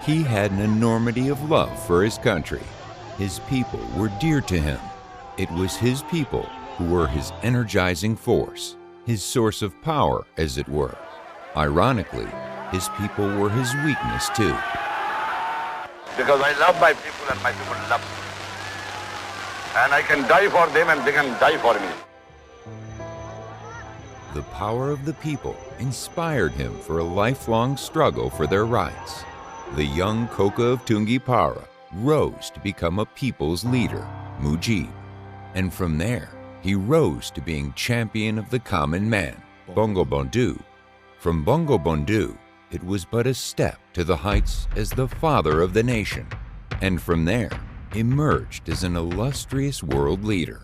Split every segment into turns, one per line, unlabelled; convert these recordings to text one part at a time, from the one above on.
He had an enormity of love for his country. His people were dear to him. It was his people who were his energizing force, his source of power, as it were. Ironically, his people were his weakness too.
Because I love my people and my people love me. And I can die for them and they can die for me.
The power of the people inspired him for a lifelong struggle for their rights. The young Koka of Tungipara rose to become a people's leader, Mujib. And from there, he rose to being champion of the common man, Bangabandhu. From Bangabandhu, it was but a step to the heights as the father of the nation, and from there, emerged as an illustrious world leader.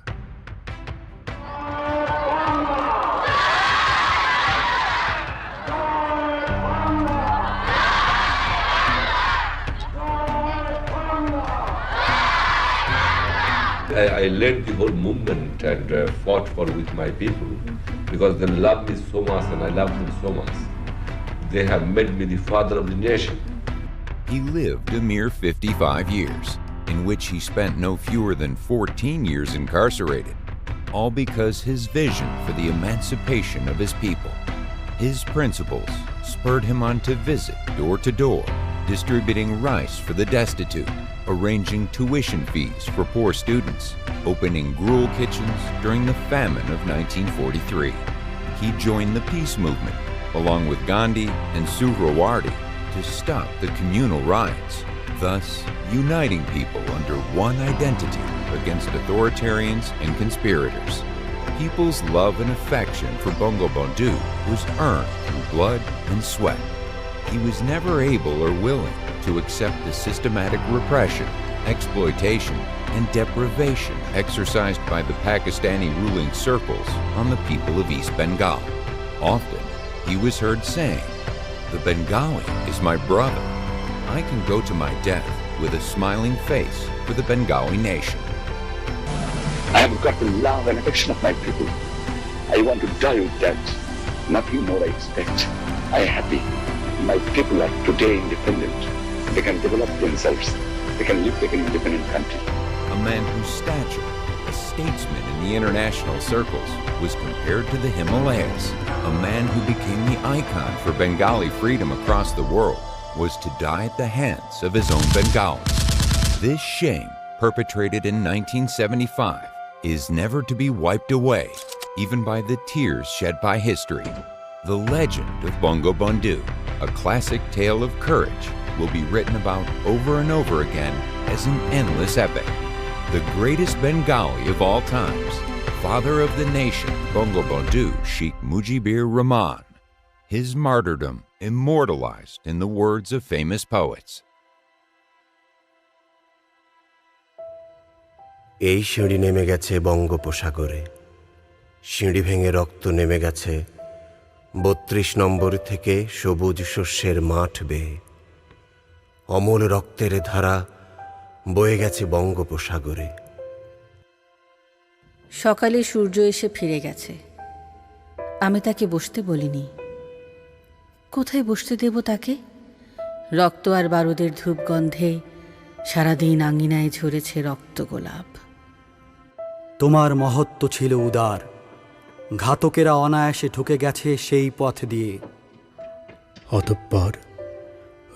I led the whole movement and fought for with my people because they love me so much and I love them so much. They have made me the father of the nation.
He lived a mere 55 years, in which he spent no fewer than 14 years incarcerated, all because his vision for the emancipation of his people. His principles spurred him on to visit door to door, distributing rice for the destitute, arranging tuition fees for poor students, opening gruel kitchens during the famine of 1943. He joined the peace movement, along with Gandhi and Suhrawardi, to stop the communal riots, thus uniting people under one identity against authoritarians and conspirators. People's love and affection for Bangabandhu was earned through blood and sweat. He was never able or willing to accept the systematic repression, exploitation, and deprivation exercised by the Pakistani ruling circles on the people of East Bengal. Often, he was heard saying, "The Bengali is my brother. I can go to my death with a smiling face for the Bengali nation."
I have got the love and affection of my people. I want to die with that. Nothing more I expect. I am happy. My people are today independent. They can develop themselves. They can live like an independent country.
A man whose stature, a statesman in the international circles, was compared to the Himalayas. A man who became the icon for Bengali freedom across the world was to die at the hands of his own Bengalis. This shame, perpetrated in 1975, is never to be wiped away, even by the tears shed by history. The legend of Bangabandhu, a classic tale of courage, will be written about over and over again as an endless epic. The greatest Bengali of all times, father of the nation, Bangabandhu Sheikh Mujibur Rahman. His martyrdom immortalized in the words of famous poets.
এই সিঁড়ি নেমে গেছে বঙ্গোপসাগরে, সিঁড়ি ভেঙে রক্ত নেমে গেছে ৩২ নম্বর থেকে সবুজ শস্যের মাঠ বেয়ে। অমল রক্তের ধারা বয়ে গেছে বঙ্গোপসাগরে।
সকালে সূর্য এসে ফিরে গেছে। আমি তাকে বসতে বলিনি। কোথায় বসতে দেব তাকে? রক্ত আর বারুদের ধূপ গন্ধে সারাদিন আঙিনায় ঝরেছে রক্ত গোলাপ।
তোমার মহত্ব ছিল উদার, ঘাতকেরা অনায়াসে ঢুকে গেছে সেই পথ দিয়ে।
অতঃপর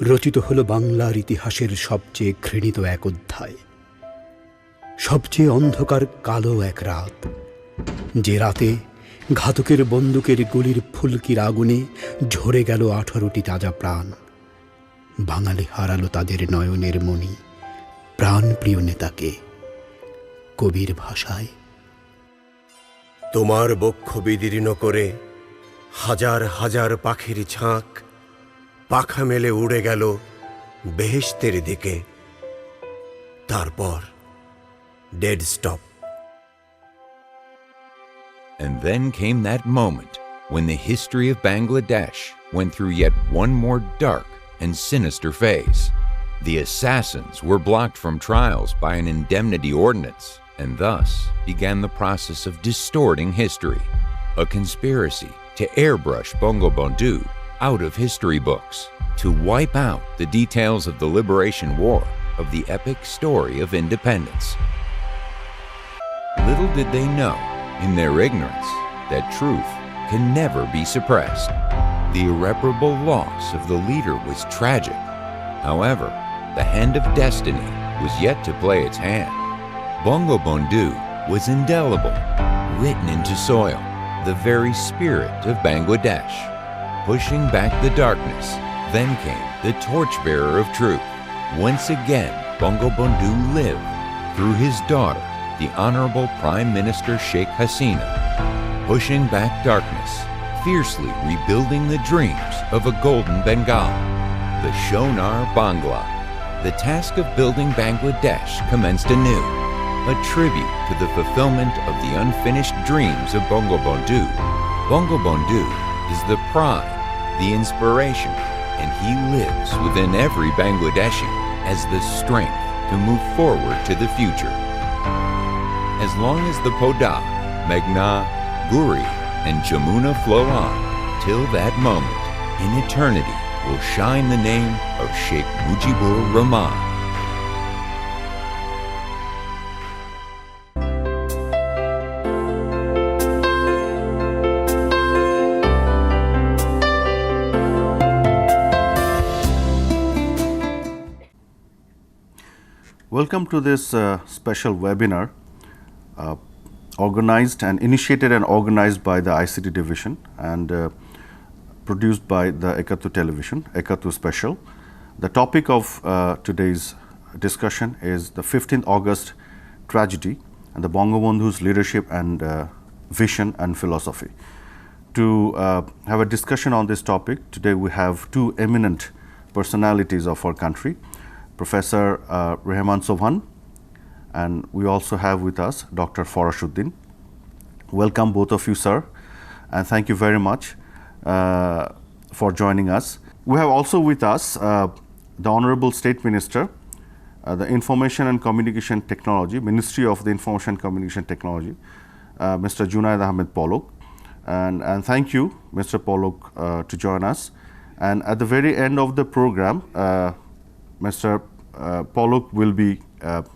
রচিত হল বাংলার ইতিহাসের সবচেয়ে ঘৃণিত এক অধ্যায়, সবচেয়ে অন্ধকার কালো এক রাত, যে রাতে ঘাতকের বন্দুকের গুলির ফুলকির আগুনে ঝরে গেল 18টি তাজা প্রাণ। বাঙালি হারালো তাদের নয়নের মণি, প্রাণপ্রিয় নেতাকে। কবির ভাষায়,
তোমার বক্ষ বিদীর্ণ করে হাজার হাজার পাখির ঝাঁক পাখা মেলে উড়ে গেল বেহেশতের দিকে। তারপর dead stop.
And then came that moment when the history of Bangladesh went through yet one more dark and sinister phase. The assassins were blocked from trials by an indemnity ordinance, and thus began the process of distorting history, a conspiracy to airbrush Bangabandhu out of history books, to wipe out the details of the liberation war of the epic story of independence. Little did they know, in their ignorance, that truth can never be suppressed. The irreparable loss of the leader was tragic. However, the hand of destiny was yet to play its hand. Bangabandhu was indelible, written into soil, the very spirit of Bangladesh. Pushing back the darkness, then came the torchbearer of truth. Once again, Bangabandhu lived through his daughter, the Honorable Prime Minister Sheikh Hasina, pushing back darkness, fiercely rebuilding the dreams of a golden Bengal, the Sonar Bangla. The task of building Bangladesh commenced anew, a tribute to the fulfillment of the unfinished dreams of Bangabandhu. Bangabandhu is the pride, the inspiration, and he lives within every Bangladeshi as the strength to move forward to the future. As long as the Poda, Meghna, Guri, and Jamuna flow on, till that moment, in eternity, will shine the name of Sheikh Mujibur Rahman.
Welcome to this special webinar organized and initiated and organized by the ICT division and produced by the Ekattor television, Ekattor Special. The topic of today's discussion is the 15th August tragedy and the Bangabandhu's leadership and vision and philosophy. To have a discussion on this topic, today we have two eminent personalities of our country, Professor Rehman Sobhan, and we also have with us Dr. Farashuddin. Welcome both of you, sir, and thank you very much for joining us. We have also with us the Honorable State Minister, the Information and Communication Technology, Ministry of the Information and Communication Technology, Mr. Junaid Ahmed Polok. And thank you, Mr. Polok, to join us. And at the very end of the program, Mr. Polok will be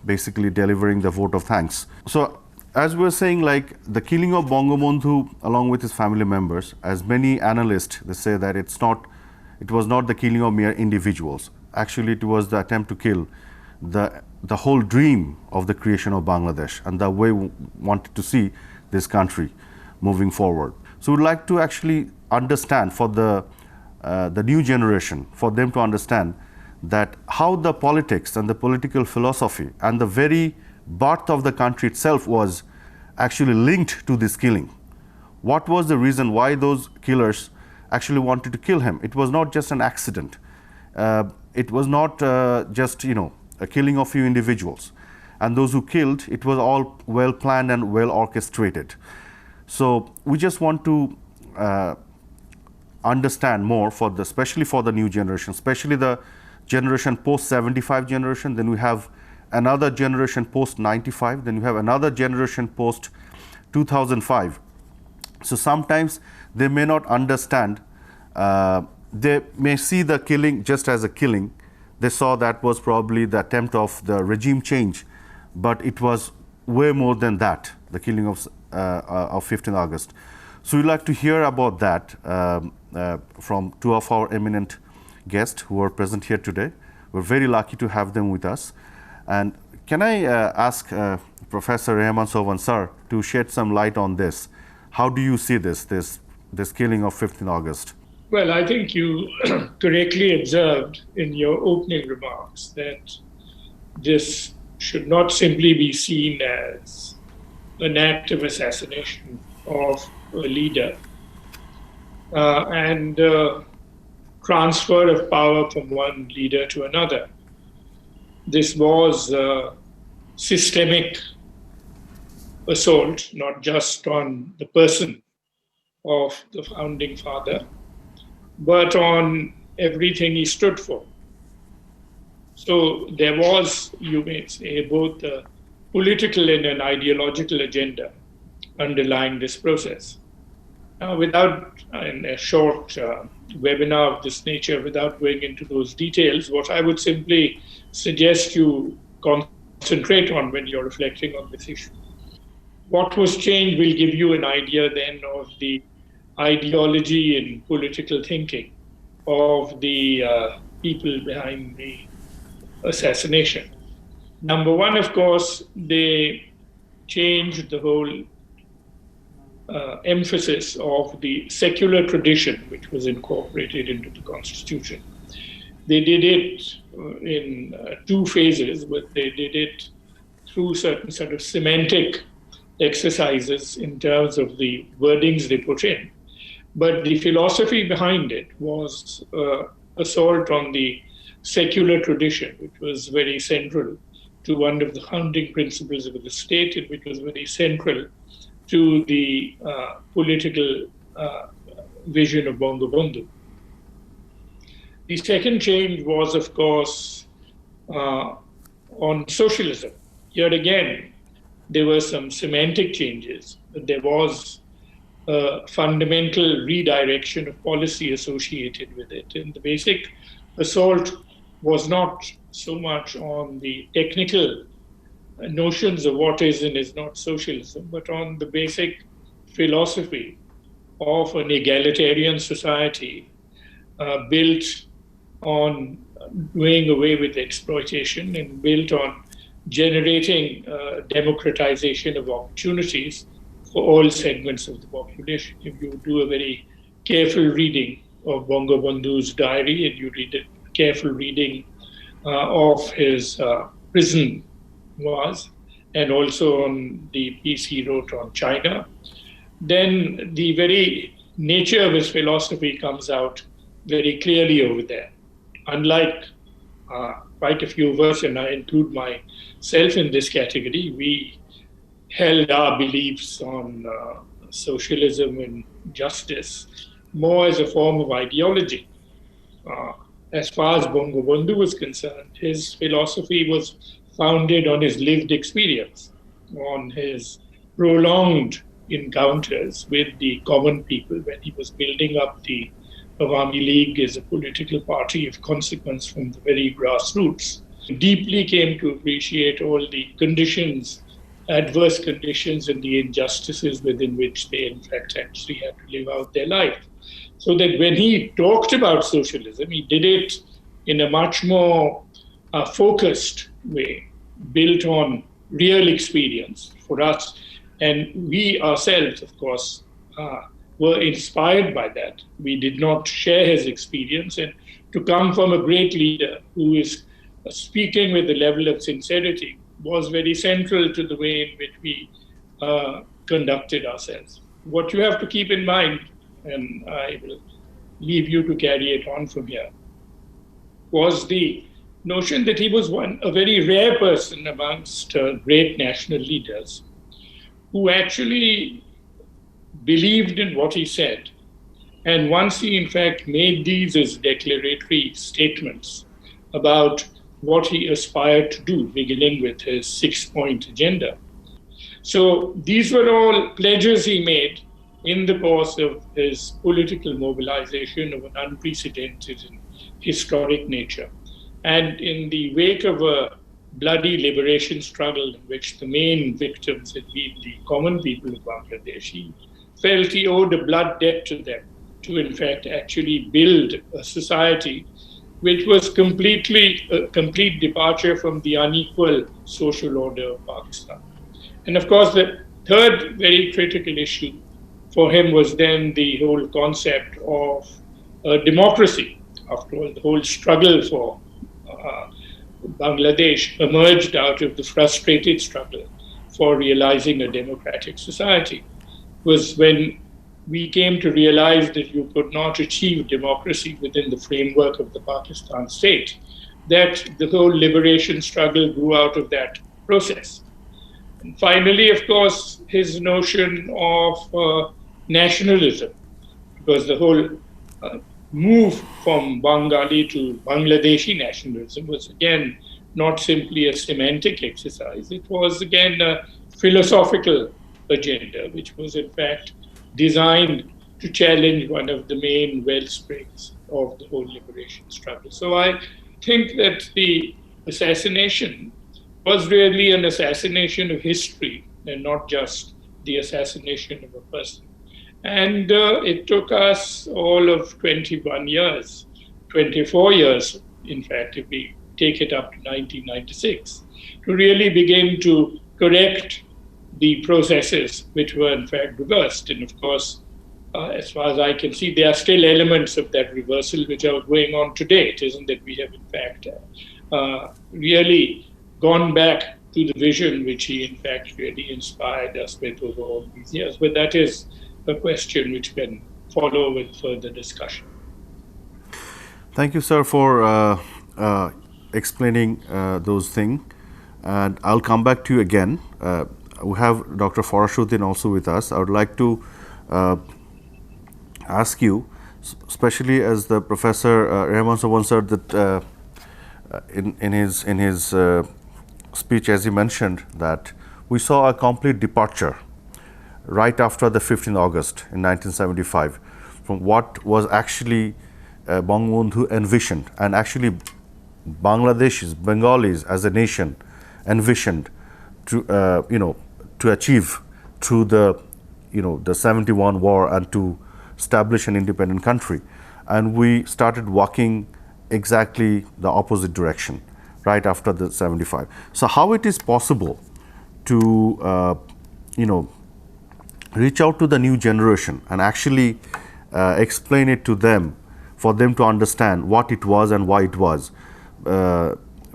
basically delivering the vote of thanks. So, as we were saying, like the killing of Bangabandhu along with his family members, as many analysts, they say that it was not the killing of mere individuals. Actually, it was the attempt to kill the whole dream of the creation of Bangladesh and the way we wanted to see this country moving forward. So we'd like to actually understand for the new generation, for them to understand that how the politics and the political philosophy and the very birth of the country itself was actually linked to this killing. What was the reason why those killers actually wanted to kill him? It was not just an accident. It was not just, a killing of few individuals. And those who killed, it was all well planned and well orchestrated. So we just want to understand more especially for the new generation, especially the generation post-75 generation, then we have another generation post-95, then we have another generation post-2005. So sometimes they may not understand, they may see the killing just as a killing. They saw that was probably the attempt of the regime change, but it was way more than that, the killing of 15th August. So we'd like to hear about that from two of our eminent guests who are present here today. We're very lucky to have them with us. And can I ask Professor Rehman Sobhan, sir, to shed some light on this? How do you see this killing of 15th August?
Well, I think you correctly observed in your opening remarks that this should not simply be seen as an act of assassination of a leader and transfer of power from one leader to another. This was a systemic assault, not just on the person of the founding father, but on everything he stood for. So there was, you may say, both a political and an ideological agenda underlying this process. Without in a short webinar of this nature, without going into those details, what I would simply suggest you concentrate on when you're reflecting on this issue. What was changed will give you an idea then of the ideology and political thinking of the people behind the assassination. Number one, of course, they changed the whole emphasis of the secular tradition which was incorporated into the Constitution. They did it in two phases, but they did it through certain sort of semantic exercises in terms of the wordings they put in. But the philosophy behind it was assault on the secular tradition, which was very central to one of the founding principles of the state, and which was very central to the political vision of Bangabandhu. The second change was, of course, on socialism. Here again, there were some semantic changes, but there was a fundamental redirection of policy associated with it. And the basic assault was not so much on the technical notions of what is and is not socialism, but on the basic philosophy of an egalitarian society built on doing away with exploitation and built on generating democratization of opportunities for all segments of the population. If you do a very careful reading of Bangabandhu's diary and you read a careful reading of his prison was, and also on the piece he wrote on China, then the very nature of his philosophy comes out very clearly over there. Unlike quite a few of us, and I include myself in this category, we held our beliefs on socialism and justice more as a form of ideology. As far as Bangabandhu was concerned, his philosophy was founded on his lived experience, on his prolonged encounters with the common people when he was building up the Awami League as a political party of consequence from the very grassroots. He deeply came to appreciate all the conditions, adverse conditions, and the injustices within which they, in fact, actually had to live out their life. So that when he talked about socialism, he did it in a much more focused way, built on real experience for us. And we ourselves, of course, were inspired by that. We did not share his experience. And to come from a great leader who is speaking with a level of sincerity was very central to the way in which we conducted ourselves. What you have to keep in mind, and I will leave you to carry it on from here, was the notion that he was a very rare person amongst great national leaders who actually believed in what he said. And once he, in fact, made these as declaratory statements about what he aspired to do, beginning with his 6-point agenda. So these were all pledges he made in the course of his political mobilization of an unprecedented and historic nature. And in the wake of a bloody liberation struggle in which the main victims had been the common people of Bangladesh, he felt he owed a blood debt to them to, in fact, actually build a society which was a complete departure from the unequal social order of Pakistan. And of course, the third very critical issue for him was then the whole concept of democracy. After all, the whole struggle for Bangladesh emerged out of the frustrated struggle for realizing a democratic society. It was when we came to realize that you could not achieve democracy within the framework of the Pakistan state, that the whole liberation struggle grew out of that process. And finally, of course, his notion of nationalism, because the whole move from Bengali to Bangladeshi nationalism was again not simply a semantic exercise, it was again a philosophical agenda, which was in fact designed to challenge one of the main wellsprings of the whole liberation struggle. So I think that the assassination was really an assassination of history and not just the assassination of a person. And it took us all of 21 years, 24 years, in fact, if we take it up to 1996, to really begin to correct the processes which were in fact reversed. And of course, as far as I can see, there are still elements of that reversal which are going on today. It isn't that we have in fact really gone back to the vision which he in fact really inspired us with over all these years. But that is a question which can follow with further discussion.
Thank you, sir, for explaining those things. And I'll come back to you again. We have Dr. Farashuddin also with us. I would like to ask you, especially as the Professor Rahman Soban said that in his speech, as he mentioned, that we saw a complete departure right after the 15th August in 1975 from what was actually Bangabandhu envisioned, and actually Bangladeshis, Bengalis as a nation envisioned to to achieve through the the 71 war and to establish an independent country. And we started walking exactly the opposite direction right after the 75. So how it is possible to reach out to the new generation and actually explain it to them, for them to understand what it was and why it was,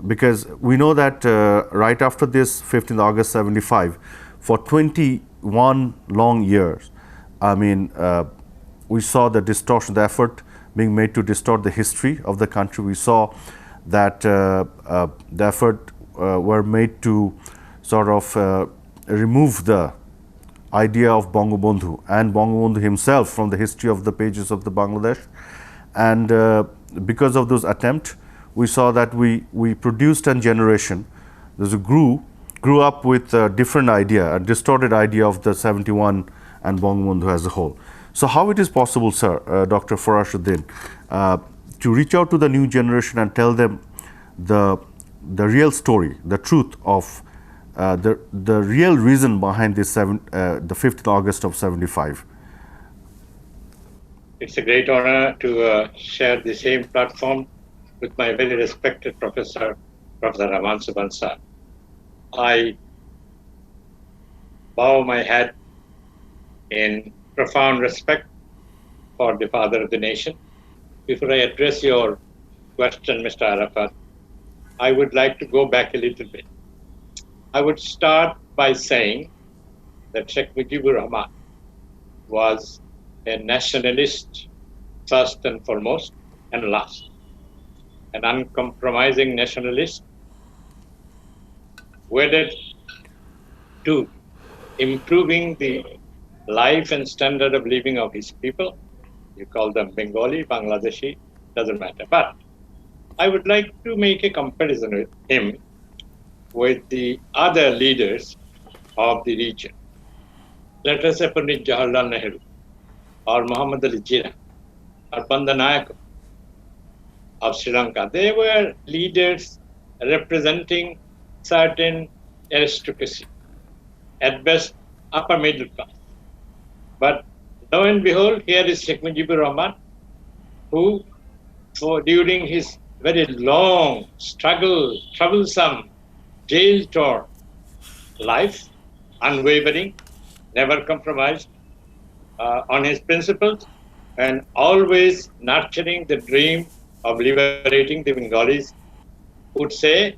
because we know that right after this 15th August 75, for 21 long years, I mean, we saw the distortion, the effort being made to distort the history of the country. We saw that the effort were made to sort of remove the idea of Bangabandhu and Bangabandhu himself from the history of the pages of the Bangladesh. And because of those attempts, we saw that we produced a generation that grew up with a different idea, a distorted idea of the 71 and Bangabandhu as a whole. So how it is possible, sir, Dr. Farashuddin, to reach out to the new generation and tell them the real story, the truth of the real reason behind this the 5th August of 75?
It's a great honor to share the same platform with my very respected Professor Rahman Soban sir. I bow my head in profound respect for the father of the nation. Before I address your question, Mr. Arafat, I would like to go back a little bit. I would start by saying that Sheikh Mujibur Rahman was a nationalist first and foremost and last, an uncompromising nationalist wedded to improving the life and standard of living of his people. You call them Bengali, Bangladeshi, doesn't matter. But I would like to make a comparison with him with the other leaders of the region. Let us say Pandit Jawaharlal Nehru or Muhammad Ali Jinnah or Banda Nayak of Sri Lanka. They were leaders representing certain aristocracy, at best upper middle class. But lo and behold, here is Sheikh Mujibur Rahman, who during his very long struggle, troublesome, jail-torn life, unwavering, never compromised on his principles, and always nurturing the dream of liberating the Bengalis, would say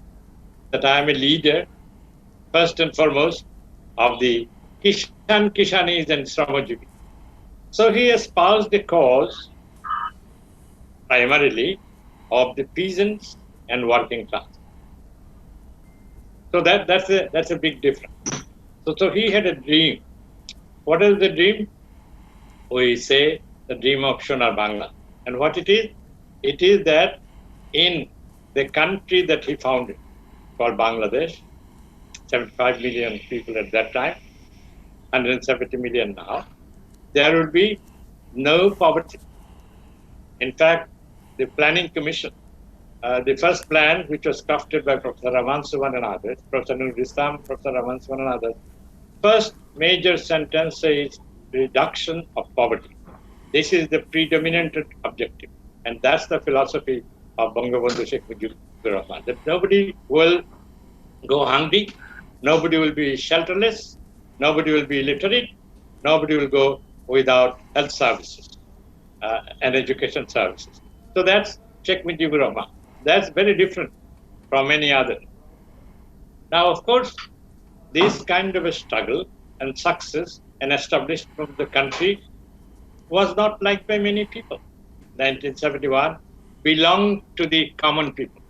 that I am a leader, first and foremost, of the Kishanis and Sramajivis. So he espoused the cause primarily of the peasants and working class. So that's a big difference. So he had a dream. What is the dream? We say the dream of Sonar Bangla. And what it is? It is that in the country that he founded, called Bangladesh, 75 million people at that time, 170 million now, there will be no poverty. In fact, the Planning Commission, the first plan, which was crafted by Professor Rahman Suman and others, Professor Nur Islam, Professor Rahman Suman and others, first major sentence says reduction of poverty. This is the predominant objective. And that's the philosophy of Bangabandhu Sheikh Mujibur Rahman, that nobody will go hungry, nobody will be shelterless, nobody will be illiterate, nobody will go without health services and education services. So that's Sheikh Mujibur Rahman. That's very different from any other. Now, of course, this kind of a struggle and success and establishment of the country was not liked by many people. 1971 belonged to the common people,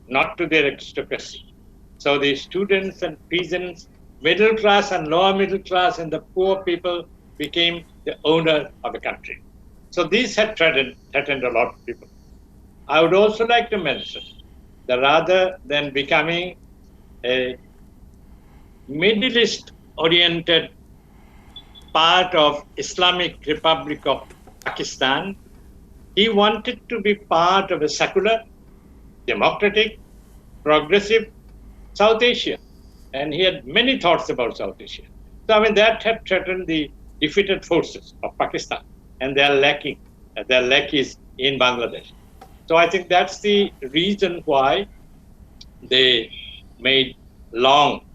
not to their aristocracy. So the students and peasants, middle class and lower middle class, and the poor people became the owner of the country. So this had threatened a lot of people. I would also like to mention that rather than becoming a Middle East-oriented part of Islamic Republic of Pakistan, he wanted to be part of a secular, democratic, progressive South Asia. And he had many thoughts about South Asia. So, I mean, that had threatened the defeated forces of Pakistan and their lackeys in Bangladesh. So I think that's the reason why they made long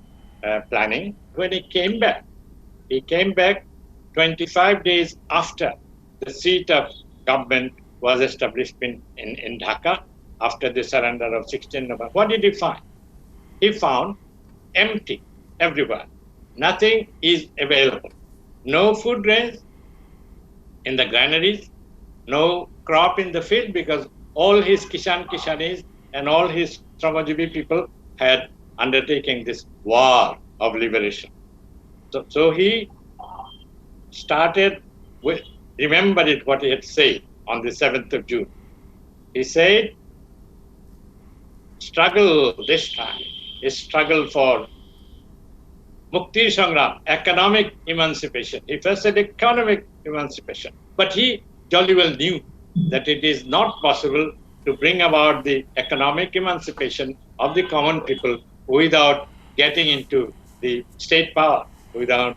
planning. When he came back 25 days after the seat of government was established in Dhaka, after the surrender of 16 November. What did he find? He found empty everywhere. Nothing is available. No food grains in the granaries, no crop in the field, because all his Kishanis and all his Shramajievi people had undertaken this war of liberation. So he started with, remember what he had said on the 7th of June. He said, struggle this time is struggle for Mukti Sangram, economic emancipation. He first said economic emancipation, but he jolly well knew that it is not possible to bring about the economic emancipation of the common people without getting into the state power, without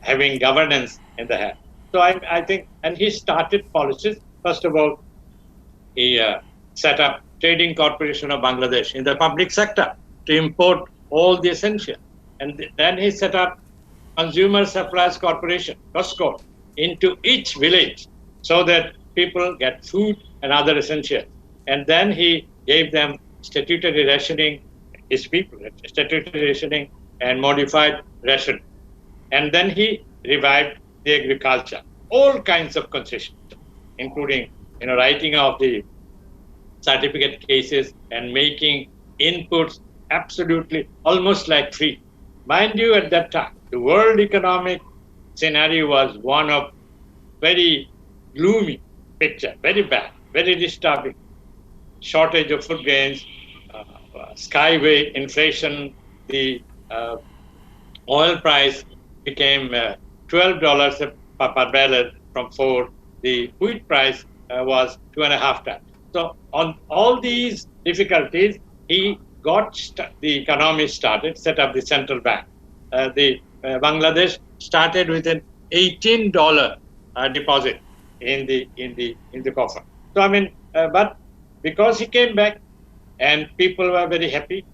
having governance in the hand. So I think, and he started policies. First of all, he set up Trading Corporation of Bangladesh in the public sector to import all the essential. And then he set up Consumer Supplies Corporation, COSCO, into each village so that people get food and other essentials. And then he gave them statutory rationing, his people, statutory rationing and modified ration. And then he revived the agriculture, all kinds of concessions, including writing of the certificate cases and making inputs absolutely almost like free. Mind you, at that time, the world economic scenario was one of very gloomy picture, very bad, very disturbing. Shortage of food grains, skyway inflation, the oil price became $12 per barrel from $4. The wheat price was 2.5 times. So on all these difficulties, he got the economy started, set up the central bank. The Bangladesh started with an $18 deposit in the coffer. So I mean, but because he came back and people were very happy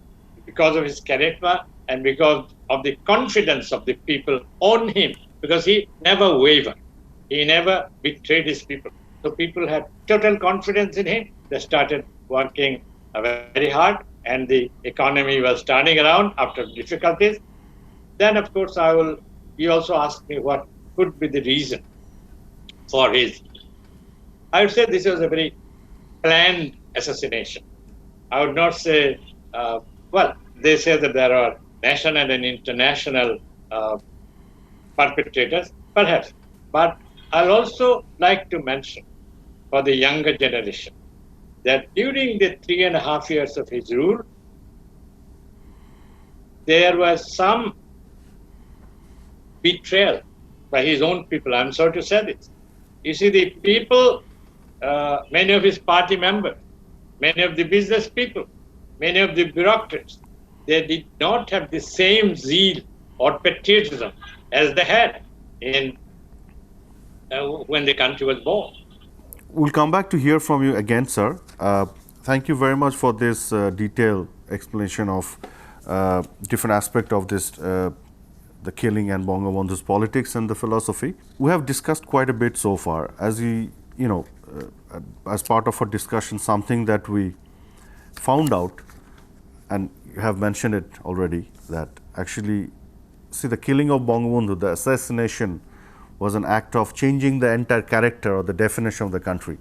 because of his character and because of the confidence of the people on him, because he never wavered, he never betrayed his people. So people had total confidence in him. They started working very hard, and the economy was turning around after difficulties. Then, of course, you also asked me what could be the reason for his. I would say this was a very planned assassination. I would not say, well, they say that there are national and international perpetrators, perhaps. But I'll also like to mention for the younger generation that during the 3.5 years of his rule, there was some betrayal by his own people. I'm sorry to say this. You see, the people, many of his party members, many of the business people, many of the bureaucrats, they did not have the same zeal or patriotism as they had in when the country was born.
We'll come back to hear from you again, sir. Thank you very much for this detailed explanation of different aspects of this, the killing and Bangabandhu's politics and the philosophy. We have discussed quite a bit so far. As as part of our discussion, something that we found out, and you have mentioned it already, that actually, see, the killing of Bangabandhu, the assassination, was an act of changing the entire character or the definition of the country.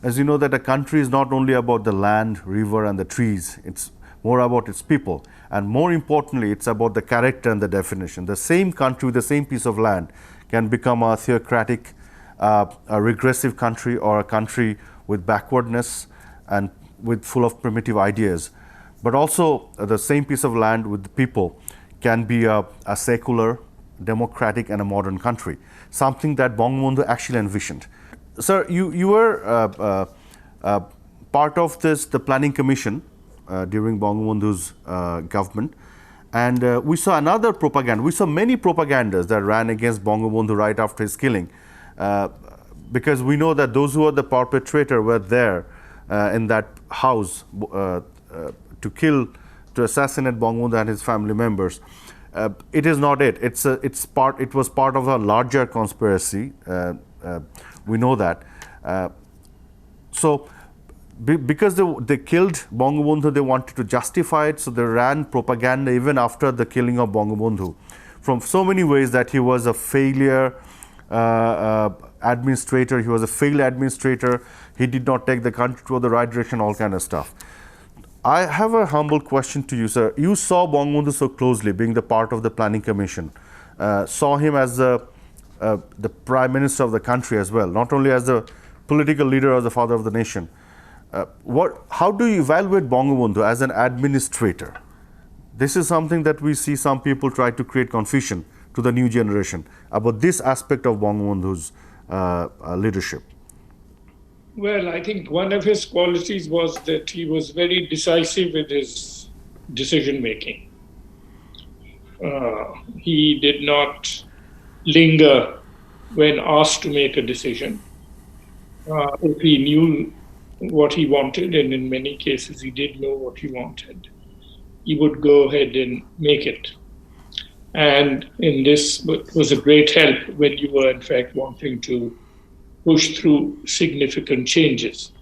As you know, that a country is not only about the land, river and the trees, it's more about its people. And more importantly, it's about the character and the definition. The same country with the same piece of land can become a theocratic, a regressive country, or a country with backwardness and with full of primitive ideas. But also the same piece of land with the people can be a secular, democratic and a modern country, something that Bangabandhu actually envisioned. Sir, you were part of the planning commission during Bangabandhu's government, and we saw another propaganda. We saw many propagandas that ran against Bangabandhu right after his killing, because we know that those who were the perpetrator were there in that house to assassinate Bangabandhu and his family members. It is not it. It was part of a larger conspiracy. We know that. So, because they killed Bangabandhu, they wanted to justify it. So they ran propaganda even after the killing of Bangabandhu, from so many ways, that he was a failure administrator. He was a failed administrator. He did not take the country to the right direction. All kind of stuff. I have a humble question to you, sir. You saw Bangabandhu so closely, being the part of the planning commission, saw him as the prime minister of the country as well, not only as the political leader or the father of the nation. How do you evaluate Bangabandhu as an administrator? This is something that we see some people try to create confusion to the new generation about this aspect of Bangabandhu's leadership.
Well, I think one of his qualities was that he was very decisive in his decision making. He did not linger when asked to make a decision. If he knew what he wanted, and in many cases he did know what he wanted, he would go ahead and make it. And in this was a great help when you were in fact wanting to push through significant changes.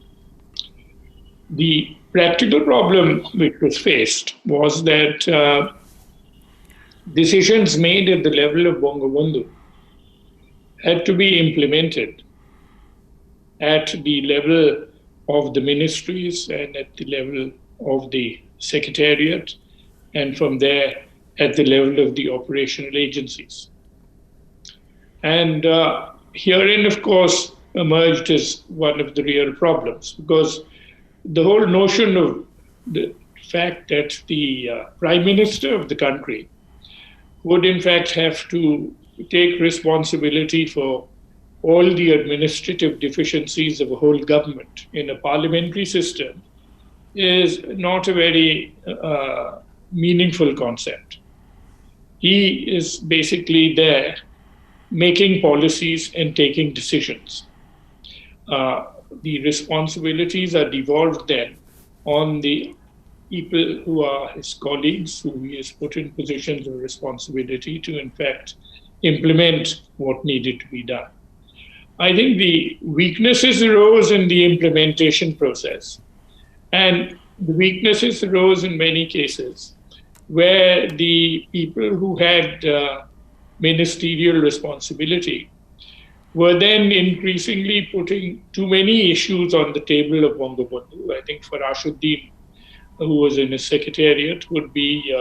The practical problem which was faced was that decisions made at the level of Bangabandhu had to be implemented at the level of the ministries and at the level of the secretariat, and from there at the level of the operational agencies. And herein, of course, emerged as one of the real problems, because the whole notion of the fact that the prime minister of the country would in fact have to take responsibility for all the administrative deficiencies of a whole government in a parliamentary system is not a very meaningful concept. He is basically there making policies and taking decisions. The responsibilities are devolved then on the people who are his colleagues, who he has put in positions of responsibility to, in fact, implement what needed to be done. I think the weaknesses arose in the implementation process. And the weaknesses arose in many cases where the people who had ministerial responsibility were then increasingly putting too many issues on the table of Bangabandhu. I think Farashuddin, who was in his secretariat, would be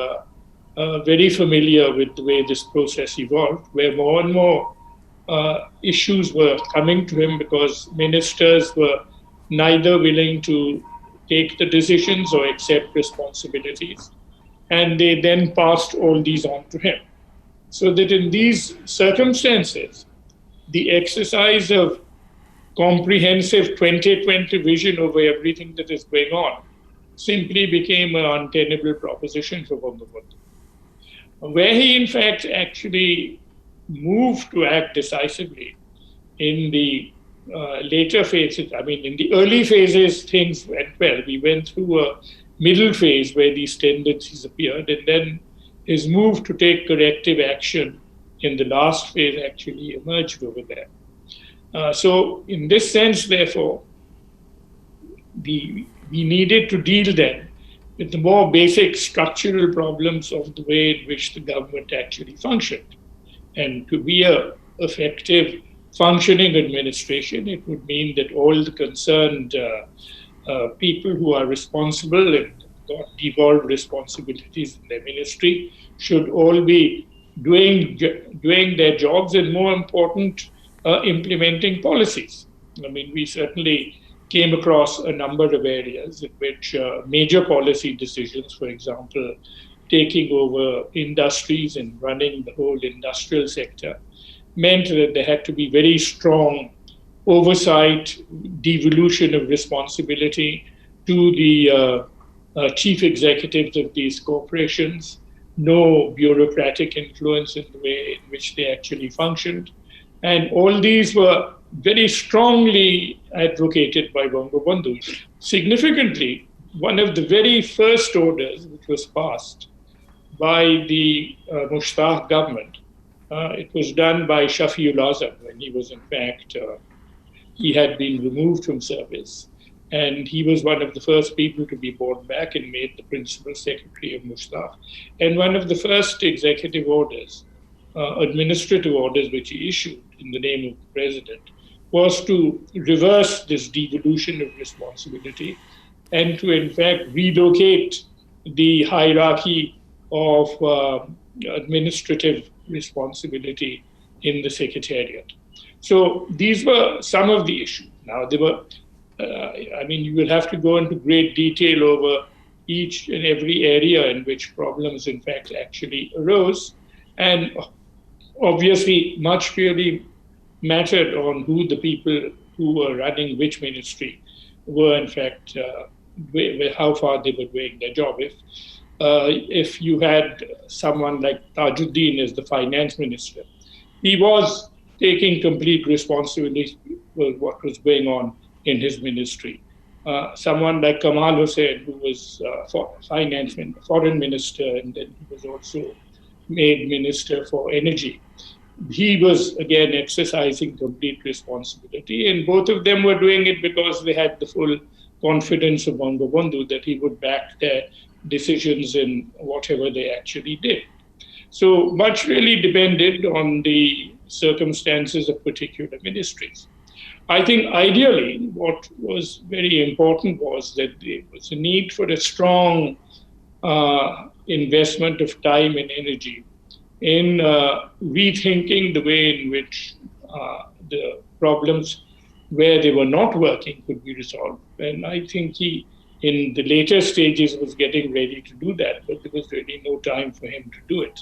very familiar with the way this process evolved, where more and more issues were coming to him because ministers were neither willing to take the decisions or accept responsibilities. And they then passed all these on to him. So that in these circumstances, the exercise of comprehensive 2020 vision over everything that is going on simply became an untenable proposition for Bangabandhu. Where he, in fact, actually moved to act decisively in the later phases. I mean, in the early phases, things went well. We went through a middle phase where these tendencies appeared, and then his move to take corrective action in the last phase actually emerged over there. So in this sense, therefore, we needed to deal then with the more basic structural problems of the way in which the government actually functioned. And to be an effective functioning administration, it would mean that all the concerned people who are responsible and got devolved responsibilities in their ministry should all be doing their jobs, and more important, implementing policies. I mean, we certainly came across a number of areas in which major policy decisions, for example, taking over industries and running the whole industrial sector, meant that there had to be very strong oversight, devolution of responsibility to the chief executives of these corporations, no bureaucratic influence in the way in which they actually functioned. And all these were very strongly advocated by Bangabandhu. Significantly, one of the very first orders which was passed by the Mushtaq government, it was done by Shafiul Azam when he was, in fact, he had been removed from service. And he was one of the first people to be brought back and made the principal secretary of Mushtaq. And one of the first executive orders, administrative orders which he issued in the name of the president, was to reverse this devolution of responsibility and to, in fact, relocate the hierarchy of administrative responsibility in the secretariat. So these were some of the issues. Now, they were, I mean, you will have to go into great detail over each and every area in which problems, in fact, actually arose. And obviously, much really mattered on who the people who were running which ministry were, in fact, how far they were doing their job. If you had someone like Tajuddin as the finance minister, he was taking complete responsibility for what was going on in his ministry. Someone like Kamal Hussain, who was foreign minister, and then he was also made minister for energy. He was, again, exercising complete responsibility, and both of them were doing it because they had the full confidence of Bangabandhu that he would back their decisions in whatever they actually did. So much really depended on the circumstances of particular ministries. I think ideally what was very important was that there was a need for a strong investment of time and energy in rethinking the way in which the problems where they were not working could be resolved. And I think he, in the later stages, was getting ready to do that, but there was really no time for him to do it.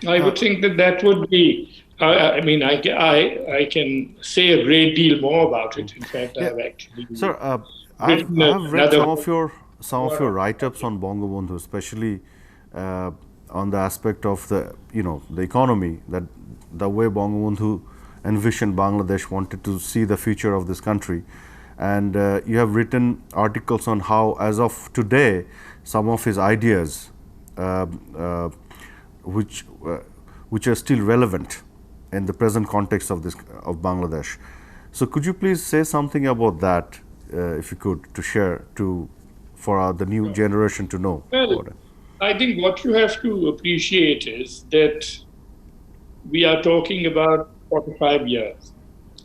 I would think that that would be, I mean, I can say a great deal more about it. In fact, I've actually...
Sir, I've read some of your write-ups on Bangabandhu, especially on the aspect of the, the economy, that the way Bangabandhu envisioned Bangladesh, wanted to see the future of this country. And you have written articles on how, as of today, some of his ideas, which are still relevant in the present context of Bangladesh. So could you please say something about that, if you could, to share for the new generation to know?
Well, I think what you have to appreciate is that we are talking about 45 years.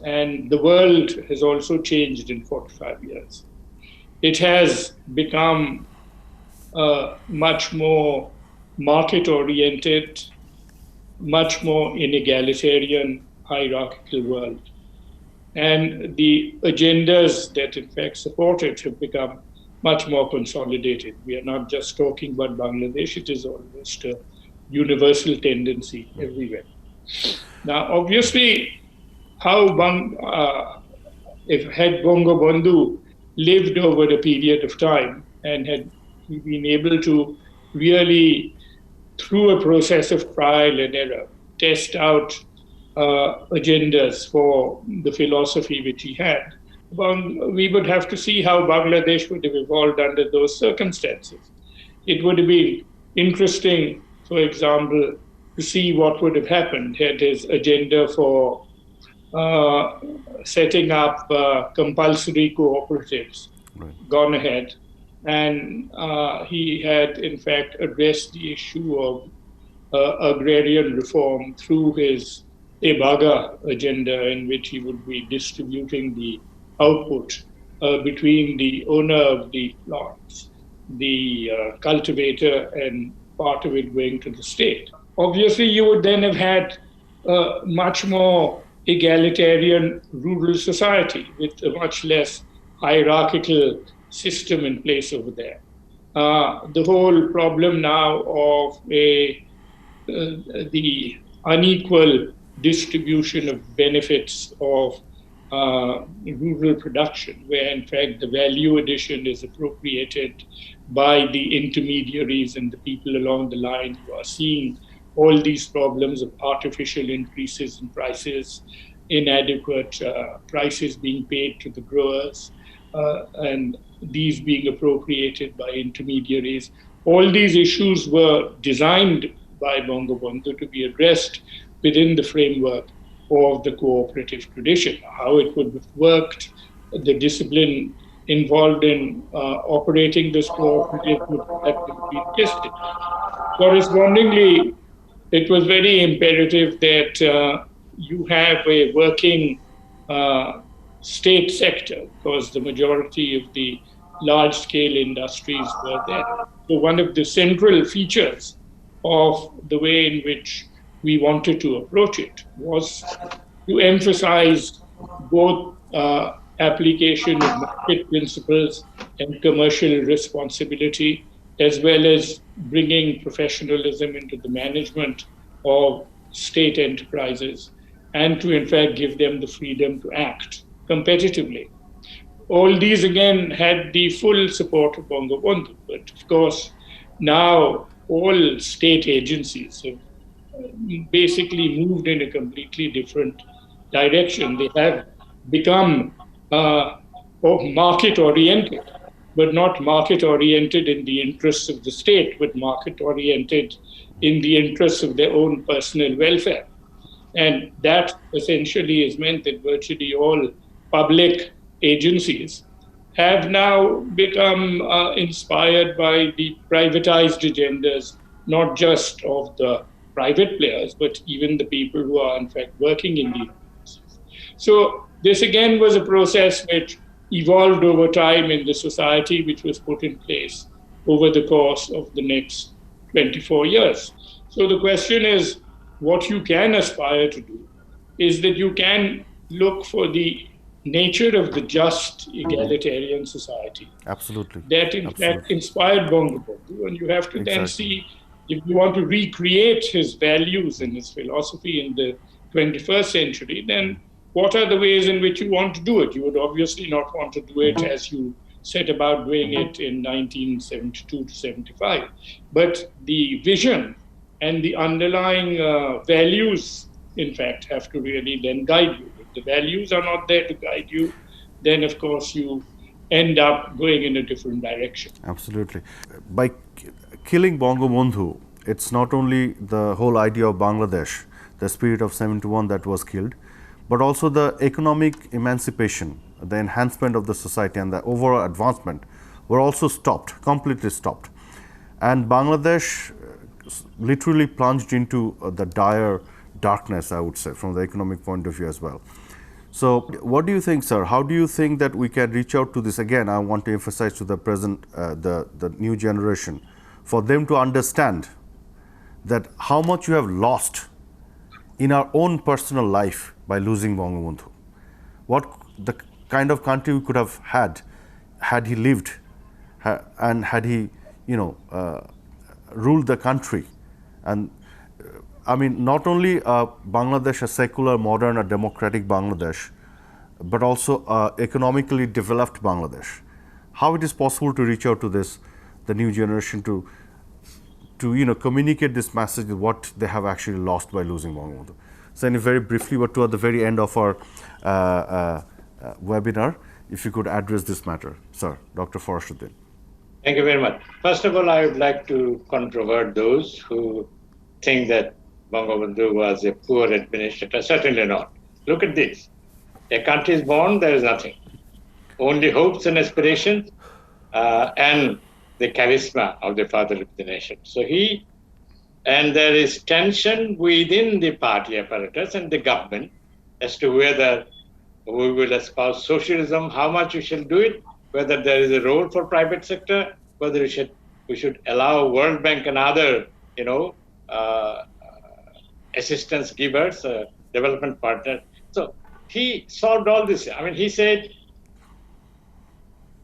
And the world has also changed in 45 years. It has become a much more market-oriented, much more inegalitarian, hierarchical world. And the agendas that in fact support it have become much more consolidated. We are not just talking about Bangladesh, it is almost a universal tendency everywhere. Now, obviously, if had Bangabandhu lived over a period of time and had been able to really, through a process of trial and error, test out agendas for the philosophy which he had, we would have to see how Bangladesh would have evolved under those circumstances. It would have been interesting, for example, to see what would have happened had his agenda for setting up compulsory cooperatives gone ahead. And he had, in fact, addressed the issue of agrarian reform through his Ebaga agenda, in which he would be distributing the output between the owner of the plots, the cultivator, and part of it going to the state. Obviously, you would then have had a much more egalitarian rural society with a much less hierarchical system in place over there. The whole problem now of the unequal distribution of benefits of rural production, where in fact the value addition is appropriated by the intermediaries and the people along the line who are seeing all these problems of artificial increases in prices, inadequate prices being paid to the growers, and these being appropriated by intermediaries. All these issues were designed by Bangabandhu to be addressed within the framework of the cooperative tradition. How it would have worked, the discipline involved in operating this cooperative would have to be tested. Correspondingly, it was very imperative that you have a working state sector, because the majority of the large-scale industries were there. So one of the central features of the way in which we wanted to approach it was to emphasize both application of market principles and commercial responsibility, as well as bringing professionalism into the management of state enterprises, and to in fact give them the freedom to act competitively. All these again had the full support of Bangabandhu, but of course now all state agencies have basically moved in a completely different direction. They have become market-oriented, but not market-oriented in the interests of the state, but market-oriented in the interests of their own personal welfare. And that essentially has meant that virtually all public agencies have now become inspired by the privatized agendas, not just of the private players, but even the people who are in fact working in these agencies. So this again was a process which evolved over time in the society, which was put in place over the course of the next 24 years. So the question is, what you can aspire to do is that you can look for the nature of the just egalitarian society.
Absolutely.
That in fact inspired Bangabandhu, and you have to then see, if you want to recreate his values and his philosophy in the 21st century, then what are the ways in which you want to do it? You would obviously not want to do it as you set about doing it in 1972 to 75. But the vision and the underlying values, in fact, have to really then guide you. If the values are not there to guide you, then of course you end up going in a different direction.
Absolutely. By killing Bangabandhu, it's not only the whole idea of Bangladesh, the spirit of 71 that was killed, but also the economic emancipation, the enhancement of the society and the overall advancement were also stopped, completely stopped. And Bangladesh literally plunged into the dire darkness, I would say, from the economic point of view as well. So what do you think, sir? How do you think that we can reach out to this? Again, I want to emphasize to the present, the new generation, for them to understand that how much you have lost in our own personal life by losing Bangabandhu. What the kind of country we could have had he lived and had he, ruled the country. And I mean, not only Bangladesh, a secular, modern, a democratic Bangladesh, but also economically developed Bangladesh. How it is possible to reach out to the new generation to communicate this message, what they have actually lost by losing Bangladesh. So, very briefly, but toward the very end of our webinar, if you could address this matter, sir, Dr. Farashuddin.
Thank you very much. First of all, I would like to controvert those who think that Bangabandhu was a poor administrator. Certainly not. Look at this. A country is born, there is nothing. Only hopes and aspirations and the charisma of the father of the nation. So and there is tension within the party apparatus and the government as to whether we will espouse socialism, how much we shall do it, whether there is a role for private sector, whether we should allow World Bank and other, assistance givers, development partners. So he solved all this. I mean, he said,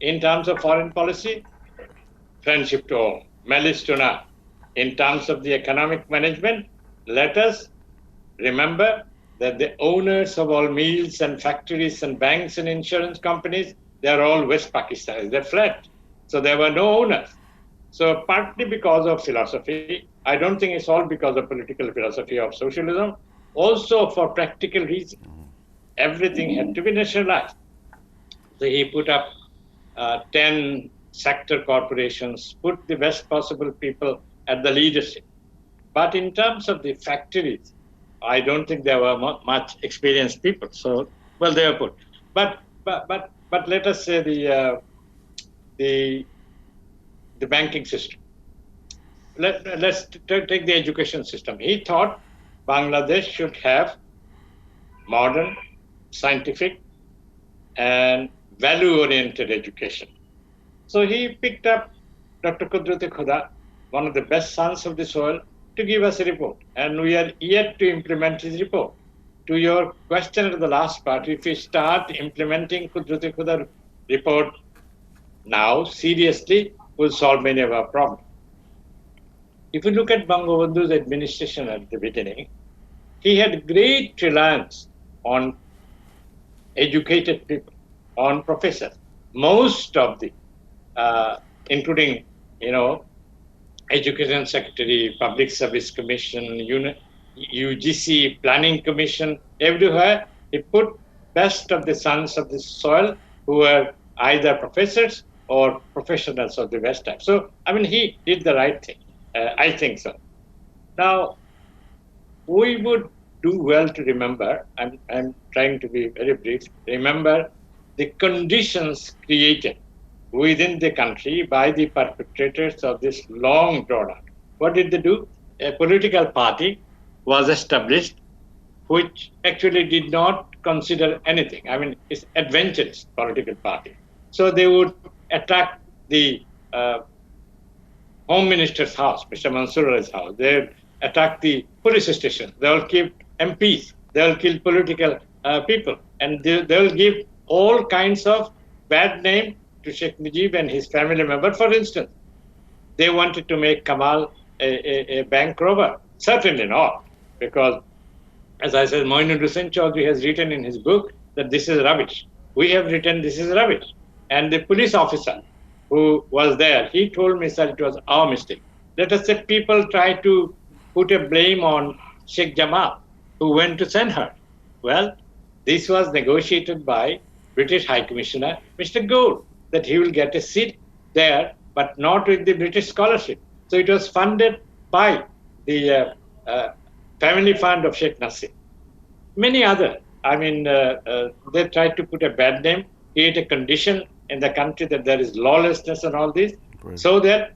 in terms of foreign policy, friendship to all, malice to none. In terms of the economic management, let us remember that the owners of all mills and factories and banks and insurance companies, they are all West Pakistanis. They fled. So there were no owners. So partly because of philosophy, I don't think it's all because of political philosophy of socialism, also for practical reasons. Everything had to be nationalized. So he put up 10 sector corporations, put the best possible people at the leadership. But in terms of the factories, I don't think there were much experienced people. So, well, they were put. But let us say the banking system. Let's take the education system. He thought Bangladesh should have modern, scientific, and value-oriented education. So he picked up Dr. Qudrati Khuda, one of the best sons of the soil, to give us a report. And we are yet to implement his report. To your question at the last part, if we start implementing Qudrati Khuda report now, seriously, we'll solve many of our problems. If you look at Bangabandhu's administration at the beginning, he had great reliance on educated people, on professors. Most of the, including, Education Secretary, Public Service Commission, UGC, Planning Commission, everywhere, he put best of the sons of the soil who were either professors or professionals of the West type. So, I mean, he did the right thing. I think so. Now, we would do well to remember, I'm trying to be very brief, remember the conditions created within the country by the perpetrators of this long drawn out. What did they do? A political party was established which actually did not consider anything. I mean, it's adventurous political party. So they would attack the Home Minister's house, Mr. Mansoor's house. They would attack the police station. They will kill MPs. They will kill political people. And they will give all kinds of bad name to Sheikh Mujib and his family member. For instance, they wanted to make Kamal a bank robber. Certainly not, because, as I said, Moinul Hussain Chaudhry has written in his book that this is rubbish. We have written this is rubbish. And the police officer who was there, he told me that it was our mistake. Let us say people try to put a blame on Sheikh Jamal, who went to send her. Well, this was negotiated by British High Commissioner, Mr. Gould, that he will get a seat there, but not with the British scholarship. So it was funded by the family fund of Sheikh Nasir. Many other, they tried to put a bad name, create a condition in the country that there is lawlessness and all this, so that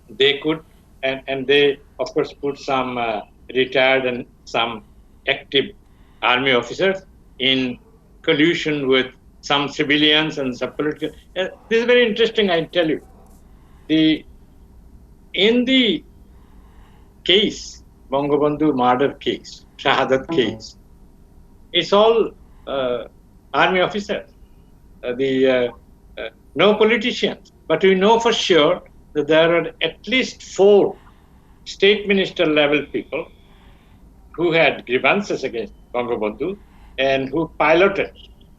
they could, and they, of course, put some retired and some active army officers in collusion with some civilians and some political. This is very interesting, I tell you. In the case, Bangabandhu murder case, Shahadat case, it's all army officers. No politicians, but we know for sure that there are at least 4 state minister level people who had grievances against Bangabandhu and who piloted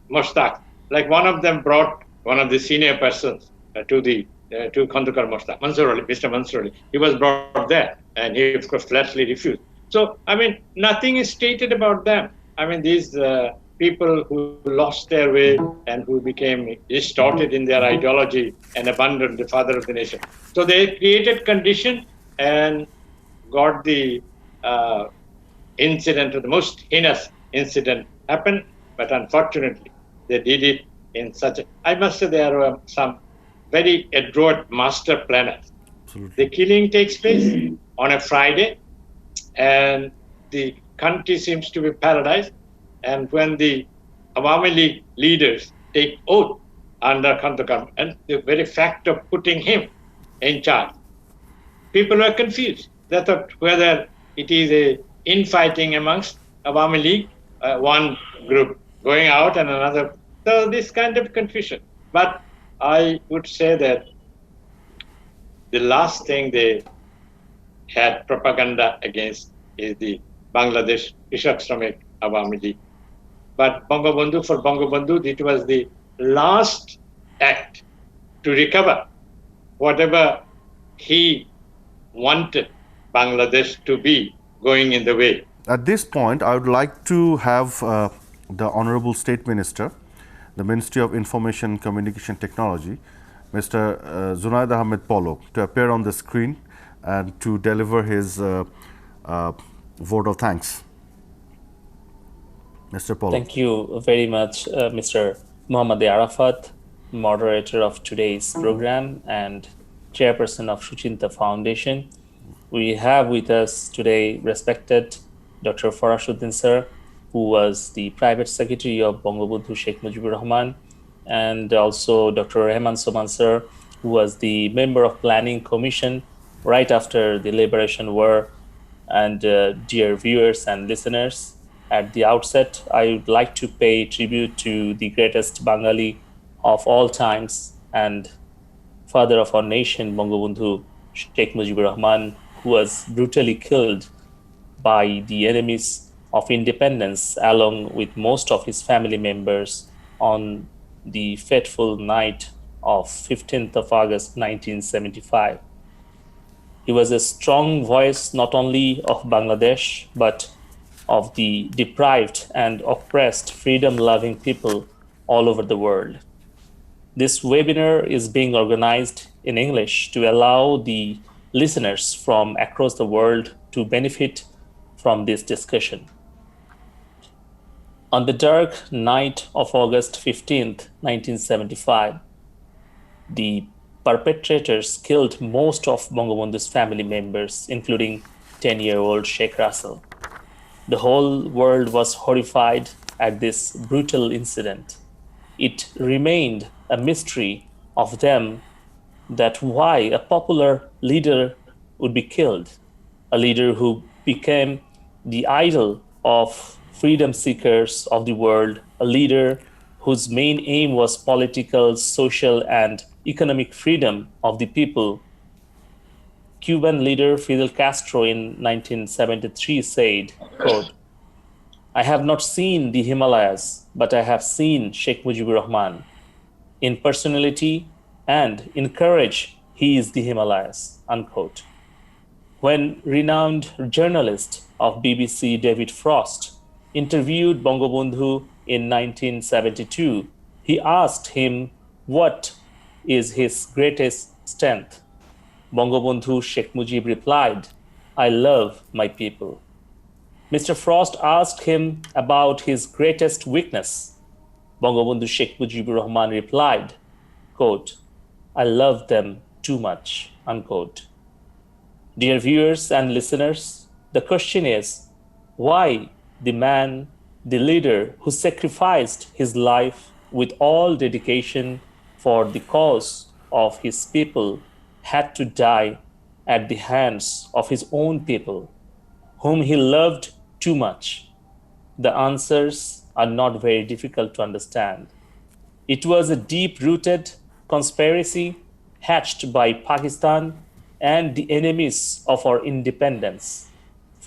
Mostak. Like one of them brought one of the senior persons to Khandukar Mostak, Mr. Mansoor Ali. He was brought there and he, of course, flatly refused. So, I mean, nothing is stated about them. I mean, these people who lost their way and who became distorted in their ideology and abandoned the father of the nation. So they created condition and got the incident, or the most heinous incident happened, but unfortunately they did it in such a, I must say there were some very adroit master planners. Absolutely. The killing takes place on a Friday and the country seems to be paradise. And when the Awami League leaders take oath under Khandukar, and the very fact of putting him in charge, people were confused. They thought whether it is a infighting amongst Awami League, one group going out and another. So this kind of confusion. But I would say that the last thing they had propaganda against is the Bangladesh Krishak Shramik Awami League. But Bangabandhu, for Bangabandhu, it was the last act to recover whatever he wanted Bangladesh to be going in the way.
At this point, I would like to have the Honorable State Minister, the Ministry of Information and Communication Technology, Mr. Zunaid Ahmed Polo, to appear on the screen and to deliver his vote of thanks. Mr. Polo.
Thank you very much, Mr. Muhammad Arafat, moderator of today's program and chairperson of Shuchinta Foundation. We have with us today respected Dr. Farashuddin sir, who was the private secretary of Bangabandhu Sheikh Mujibur Rahman, and also Dr. Rehman Soman sir, who was the member of Planning Commission right after the Liberation War. And dear viewers and listeners, at the outset, I would like to pay tribute to the greatest Bengali of all times and father of our nation, Bangabandhu Sheikh Mujibur Rahman, who was brutally killed by the enemies of independence along with most of his family members on the fateful night of 15th of August 1975. He was a strong voice not only of Bangladesh, but of the deprived and oppressed freedom-loving people all over the world. This webinar is being organized in English to allow the listeners from across the world to benefit from this discussion. On the dark night of August 15th, 1975, the perpetrators killed most of Bangabandhu's family members, including 10-year-old Sheikh Russell. The whole world was horrified at this brutal incident. It remained a mystery of them that why a popular leader would be killed, a leader who became the idol of freedom seekers of the world, a leader whose main aim was political, social, and economic freedom of the people. Cuban leader Fidel Castro in 1973 said, quote, "I have not seen the Himalayas, but I have seen Sheikh Mujibur Rahman. In personality and in courage, he is the Himalayas," unquote. When renowned journalist of BBC David Frost interviewed Bangabandhu in 1972, he asked him what is his greatest strength. Bangabandhu Sheikh Mujib replied, "I love my people." Mr. Frost asked him about his greatest weakness. Bangabandhu Sheikh Mujibur Rahman replied, quote, "I love them too much," unquote. Dear viewers and listeners, the question is, why the man, the leader who sacrificed his life with all dedication for the cause of his people had to die at the hands of his own people, whom he loved too much? The answers are not very difficult to understand. It was a deep-rooted conspiracy hatched by Pakistan and the enemies of our independence.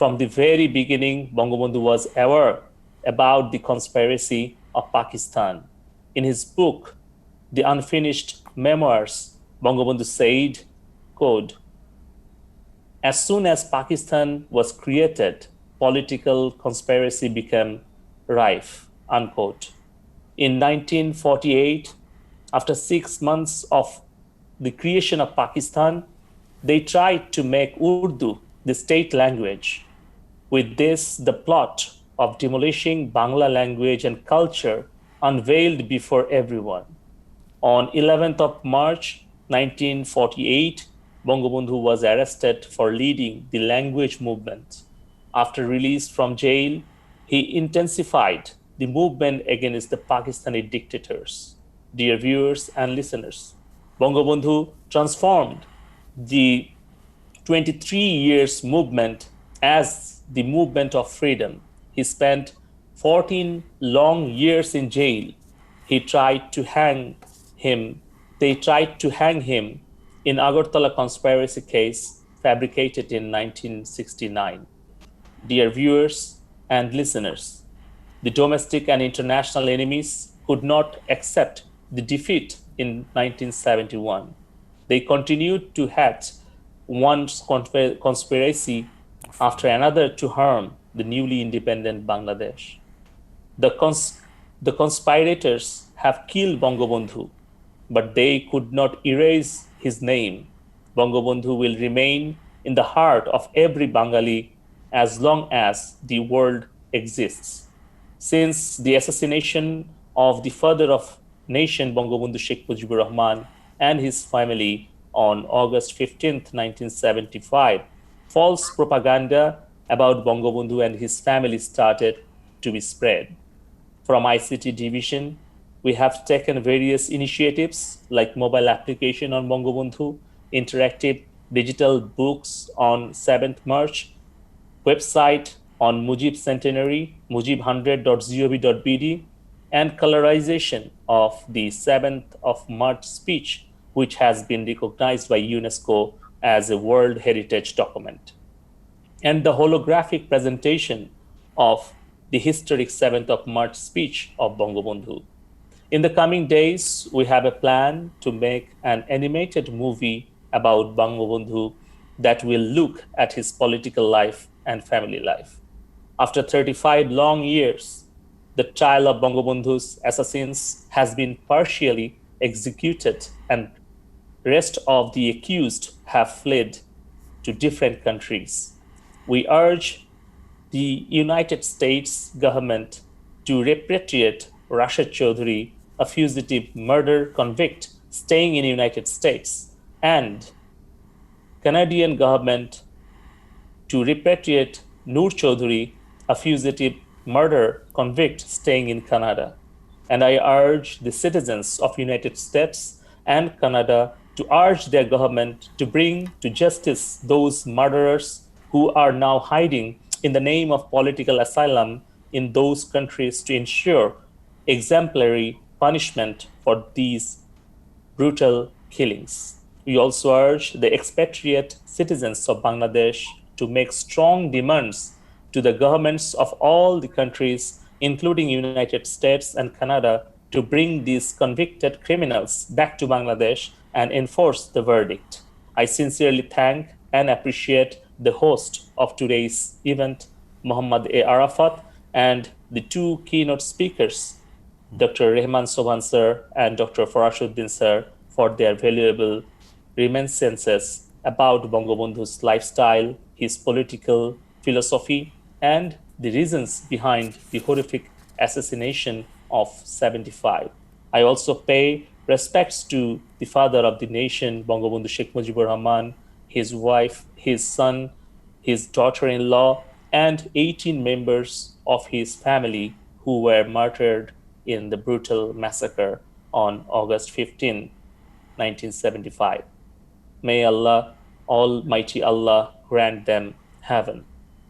from the very beginning, Bangabandhu was aware about the conspiracy of Pakistan. In his book, The Unfinished Memoirs, Bangabandhu said, quote, "As soon as Pakistan was created, political conspiracy became rife," unquote. In 1948, after 6 months of the creation of Pakistan, they tried to make Urdu the state language. With this, the plot of demolishing Bangla language and culture unveiled before everyone. On 11th of March 1948, Bangabandhu was arrested for leading the language movement. After release from jail, he intensified the movement against the Pakistani dictators. Dear viewers and listeners, Bangabandhu transformed the 23 years movement as the movement of freedom. He spent 14 long years in jail. They tried to hang him in Agartala conspiracy case fabricated in 1969. Dear viewers and listeners, the domestic and international enemies could not accept the defeat in 1971. They continued to hatch one conspiracy after another to harm the newly independent Bangladesh. The conspirators have killed Bangabandhu, but they could not erase his name. Bangabandhu will remain in the heart of every Bengali as long as the world exists. Since the assassination of the father of nation, Bangabandhu Sheikh Mujibur Rahman, and his family on August 15, 1975, false propaganda about Bangabandhu and his family started to be spread. From ICT division, we have taken various initiatives like mobile application on Bangabandhu, interactive digital books on 7th March, website on Mujib Centenary, mujib100.gov.bd, and colorization of the 7th of March speech, which has been recognized by UNESCO as a World Heritage Document, and the holographic presentation of the historic 7th of March speech of Bangabandhu. In the coming days, we have a plan to make an animated movie about Bangabandhu that will look at his political life and family life. After 35 long years, the trial of Bangabandhu's assassins has been partially executed, and rest of the accused have fled to different countries. We urge the United States government to repatriate Rashid Chaudhary, a fugitive murder convict staying in the United States, and Canadian government to repatriate Noor Chaudhary, a fugitive murder convict staying in Canada. And I urge the citizens of United States and Canada to urge their government to bring to justice those murderers who are now hiding in the name of political asylum in those countries, to ensure exemplary punishment for these brutal killings. We also urge the expatriate citizens of Bangladesh to make strong demands to the governments of all the countries, including United States and Canada, to bring these convicted criminals back to Bangladesh and enforce the verdict. I sincerely thank and appreciate the host of today's event, Muhammad A. Arafat, and the two keynote speakers, Dr. Rehman Sobhan sir and Dr. Farashuddin sir, for their valuable reminiscences about Bangabandhu's lifestyle, his political philosophy, and the reasons behind the horrific assassination of 75. I also pay respects to the father of the nation, Bangabandhu Sheikh Mujibur Rahman, his wife, his son, his daughter-in-law, and 18 members of his family who were martyred in the brutal massacre on August 15, 1975. May Allah, Almighty Allah, grant them heaven.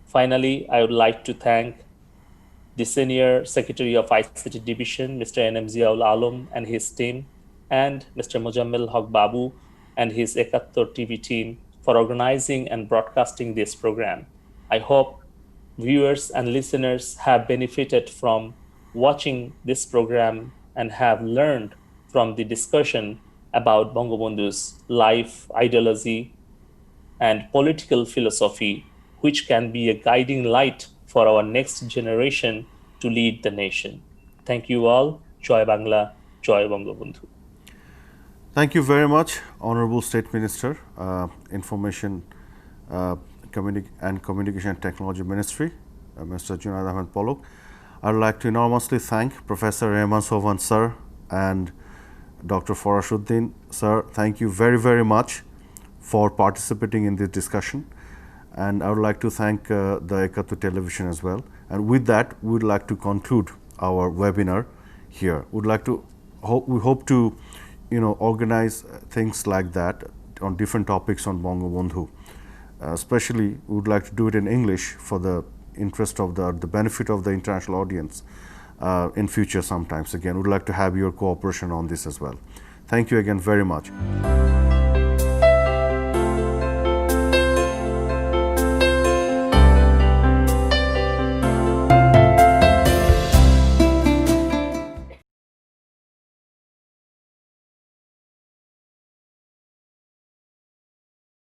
Finally, I would like to thank the Senior Secretary of ICT Division, Mr. N.M. Ziaul Alam and his team, and Mr. Mujammil Haq Babu and his Ekattor TV team for organizing and broadcasting this program. I hope viewers and listeners have benefited from watching this program and have learned from the discussion about Bangabandhu's life, ideology, and political philosophy, which can be a guiding light for our next generation to lead the nation. Thank you all. Joy Bangla, Joy Bangabandhu.
Thank you very much, Honorable State Minister, Information and Communication Technology Ministry, Mr. Junaid Ahmed Polok. I would like to enormously thank Professor Rehman Sovan sir and Dr. Farashuddin sir. Thank you very, very much for participating in this discussion. And I would like to thank the Ekattor Television as well. And with that, we would like to conclude our webinar here. We hope to organize things like that on different topics on Bangabandhu. Especially, we would like to do it in English for the interest of the benefit of the international audience in future sometimes. Again, we would like to have your cooperation on this as well. Thank you again very much.